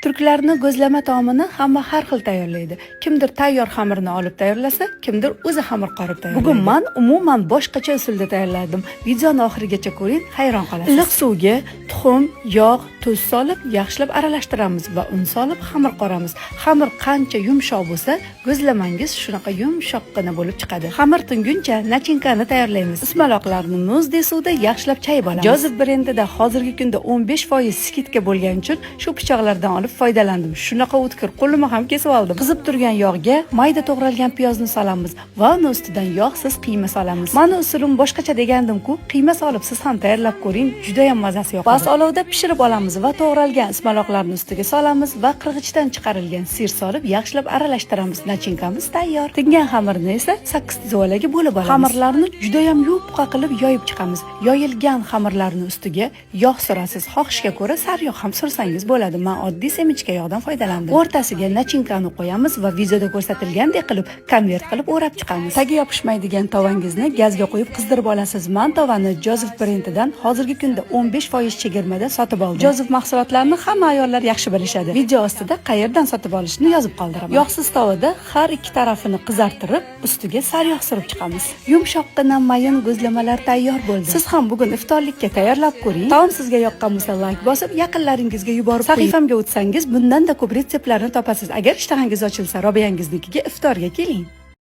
Turklarning go'zlama taomini hamma har xil tayyorlaydi. Kimdir tayyor xamirni olib tayyorlasa, kimdir o'zi xamir qorib tayyorlaydi. Bugun men umuman boshqacha usulda tayyorladim. Videoni oxirigacha ko'ring, hayron qolasiz. Iliq suvga tuxum, yog', tuz solib, yaxshilab aralashtiramiz va un solib xamir qoramiz. Xamir qancha yumshoq bo'lsa, go'zlamangiz shunaqa yumshoqqina bo'lib chiqadi. Xamir tinguncha nachinkani tayyorlaymiz. Ismaloqlarni muzdek suvda yaxshilab chayib olamiz. Jozef brendida hozirgi kunda 15% skidka bo'lgani uchun shu pichoqlardan olib foydalandim. Shunaqa o'tkir qo'limni ham kesib oldim. Qizib turgan yog'ga mayda to'g'ralgan piyozni solamiz va uni ustidan yog'siz qiyma solamiz. Meni usulim boshqacha degandim-ku, qiyma solib siz ham tayyorlab ko'ring, juda ham mazasi yoqadi. Bas olovda pishirib olamiz va to'g'ralgan ismaloqlarni ustiga solamiz va qirg'ichdan chiqarilgan sir solib yaxshilab aralashtiramiz. Nachinkamiz tayyor. Tingan xamirni esa 8 tizvolaga bo'lib olamiz. Xamirlarni juda ham yupqa qilib yoyib chiqamiz. Yoyilgan xamirlarni ustiga yog' surasiz. Xohishga ko'ra sariyog' ham sursangiz bo'ladi. Men oddiy semichka yog'dan foydalandim. O'rtasiga nachinkani qo'yamiz va videoda ko'rsatilgandek qilib konvert qilib o'rab chiqamiz. Tagi yopishmaydigan tovangizni gazga qo'yib qizdirib olasiz. Men tovani Jozef brendidan hozirgi kunda 15% chegirmada sotib oldim. Jozef mahsulotlarini hamma ayollar yaxshi bilishadi. Video ostida qayerdan sotib olishni yozib qoldiraman. Yog'siz tovada har ikki tarafini qizartirib, ustiga sariyog' surib chiqamiz. Yumshoqqina mayin go'zlamalar tayyor bo'ldi. Siz ham bugun iftorlikka tayyorlab ko'ring. Taom sizga yoqqan bo'lsa like bosib, yaqinlaringizga yuborib sahifamga o'tsangiz bundan da ko'p retseptlarni topasiz. Agar ishtahangiz ochilsa, Robiyangiz iftorga keling.